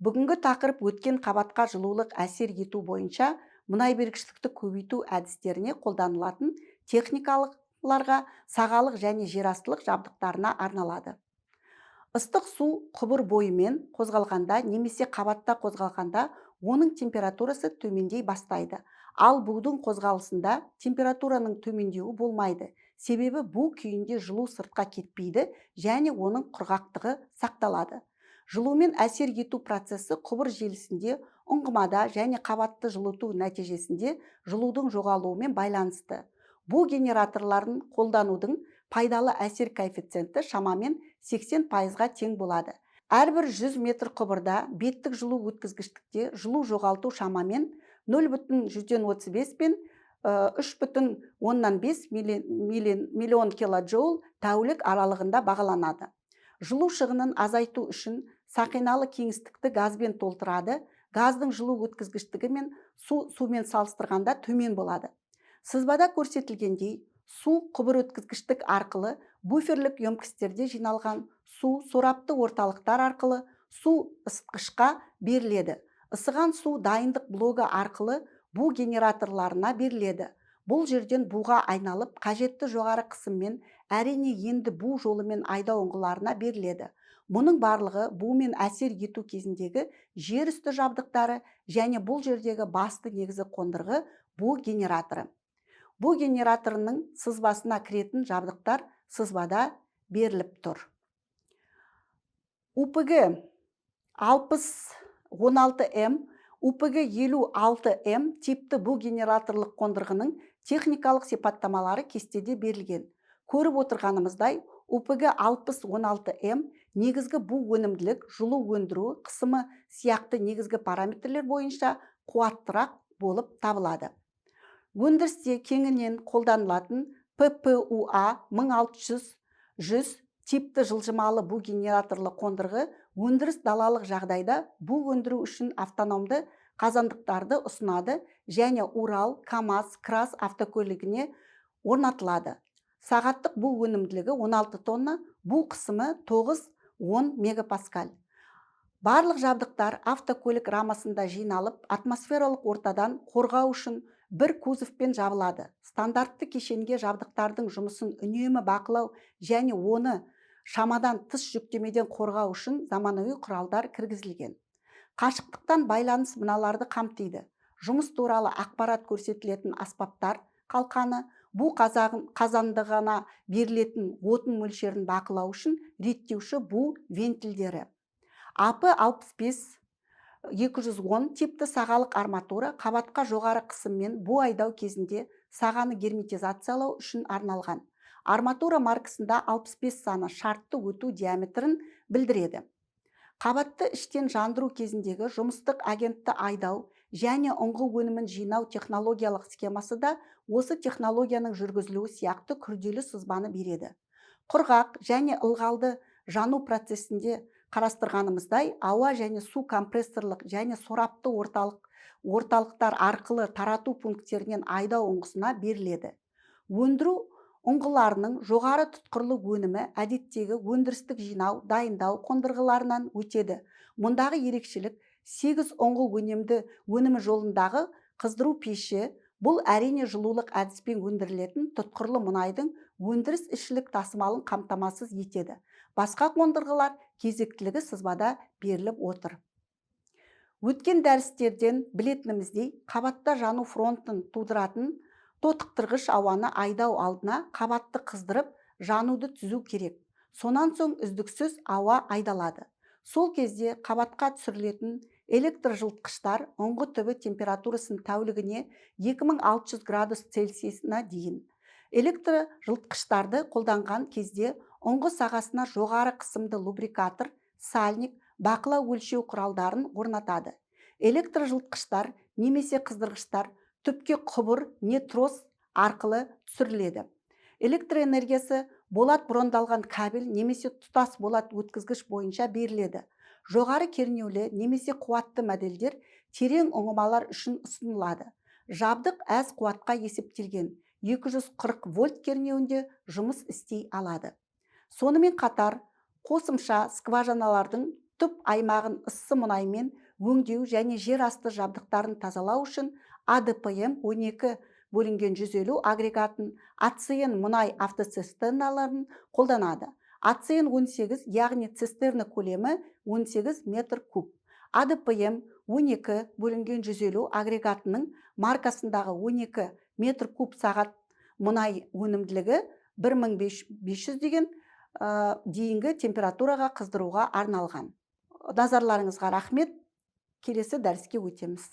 Бүгінгі тақырып өткен қабатқа жылулық әсер ету бойынша мұнай бергіштікті көбейту әдістеріне қолданылатын техникаларға, сағалық және жерастылық жабдықтарына арналады. Ыстық су құбыр бойымен қозғалғанда немесе қабатта қозғалғанда оның температурасы төмендей бастайды. Ал будың қозғалысында температураның төмендеуі болмайды. Себебі бу күйінде жылу сыртқа кетпейді және оның құрғақтығы сақталады. Жылумен әсер ету процесі құбыр желісінде ұңғымада және қабатты жылыту нәтижесінде жылудың жоғалуымен байланысты. Бу генераторларын қолданудың пайдалы әсер коэффициенті шамамен 80%-ға тең болады. Әрбір 100 метр құбырда беттік жылу өткізгіштікте жылу жоғалту шамамен 0,135 пен 3,5 миллион килоджоул тәулік аралығында бағаланады. Жылу шығынын азайту үшін сақиналы кеңістікті газбен толтырады. Газдың жылу өткізгіштігі мен сумен салыстырғанда төмен болады. Сызбада көрсетілгендей, су құбыр өткізгіштік арқылы буферлік емкістерде жиналған су сорапты орталықтар арқылы су ысытқышқа беріледі. Ысыған су дайындық блогы арқылы бу генераторларына беріледі. Бұл жерден буға айналып, қажетті жоғары қысыммен, әрине енді бу жолымен айдау ұңғыларына беріледі. Мұның барлығы бумен әсер ету кезіндегі жер үсті жабдықтары және бұл жердегі басты негізі қондырғы бу генераторы. Бу генераторының сызбасына кіретін жабдықтар сызбада беріліп тұр. УПГ 6016М, УПГ 56М типті бу генераторлық қондырғының техникалық сипаттамалары кестеде берілген. Көріп отырғанымыздай, УПГ 6016М негізгі бу өнімділік, жылу өндіру, қысымы сияқты негізгі параметрлер бойынша қуаттырақ болып табылады. Өндірісте кеңінен қолданылатын ППУА 1600 типті жылжымалы бу генераторлы қондырғы өндіріс далалық жағдайда бу өндіру үшін автономды қазандықтарды ұсынады және Урал, КАМАЗ, КРАС автокөлігіне орнатылады. Сағаттық бу өнімділігі 16 тонна, бу қысымы 9-10 мегапаскаль. Барлық жабдықтар автокөлік рамасында жиналып, атмосфералық ортадан қорғау үшін бір кузовпен жабылады. Стандартты кешенге жабдықтардың жұмысын үнемі бақылау және оны шамадан тыс жүктемеден қорғау үшін заманауи құралдар кіргізілген. Қашықтықтан байланыс мыналарды қамтиды. Жұмыс туралы ақпарат көрсетілетін аспаптар қалқаны, бу қазандығына берілетін отын мөлшерін бақылау үшін реттеуші бу вентильдері. AP65-210 типті сағалық арматура қабатқа жоғары қысыммен бу айдау кезінде сағаны герметизациялау үшін арналған. Арматура маркасында 65 саны шартты өту диаметрін білдіреді. Қабатты іштен жандыру кезіндегі жұмыстық агентті айдау және ұңғы өнімін жинау технологиялық схемасы да осы технологияның жүргізілуі сияқты күрделі сызбаны береді. Құрғақ және ылғалды жану процесінде қарастырғанымыздай, ауа және су компрессорлық және сорапты орталықтар арқылы тарату пункттерінен айдау ұңғысына беріледі. Өндіру ұңғыларының жоғары тұтқырлы өнімі әдеттегі өндірістік жинау, дайындау қондырғыларынан өтеді. Мұндағы ерекшелік 8 ұңғы өнімі жолындағы қыздыру пеші, бұл әрине жылулық әдіспен өндірілетін тұтқырлы мұнайдың өндіріс ішілік тасымалын қамтамасыз етеді. Басқа қондырғылар кезектілігі сызбада беріліп отыр. Өткен дәрістерден білетініміздей, қабатта жану фронтын тудыратын тотықтырғыш ауаны айдау алдына қабатты қыздырып, жануды түзу керек. Сонан соң үздіксіз ауа айдалады. Сол кезде қабатқа түсірілетін электр жылытқыштар ұңғы түбі температурасын тәулігіне 2600 градус Цельсиясына дейін. Электр жылытқыштарды қолданған кезде ұңғы сағасына жоғары қысымды лубрикатор, сальник, бақылау өлшеу құралдарын орнатады. Электр жылытқыштар немесе қыздырғыштар түпке құбыр не трос арқылы түсіріледі. Электроэнергиясы болат брондалған кабель немесе тұтас болат өткізгіш бойынша беріледі. Жоғары кернеулі немесе қуатты модельдер терең ұңғымалар үшін ұсынылады. Жабдық әз қуатқа есептелген 240 вольт кернеуінде жұмыс істей алады. Сонымен қатар, қосымша скважиналардың түп аймағын ыссы мұнаймен өңдеу және жер асты жабдықтарын тазалау үшін АДПМ 12 бөлінген 150 агрегатын, АЦН мұнай автоцистерналарын қолданады. АЦН 18, яғни цистерна көлемі 18 метр куб. АДПМ 12 бөлінген 150 агрегатының маркасындағы 12 метр куб сағат мұнай өнімділігі 1500 деген дейінгі температураға қыздыруға арналған. Назарларыңызға рахмет. Келесі дәріске өтеміз.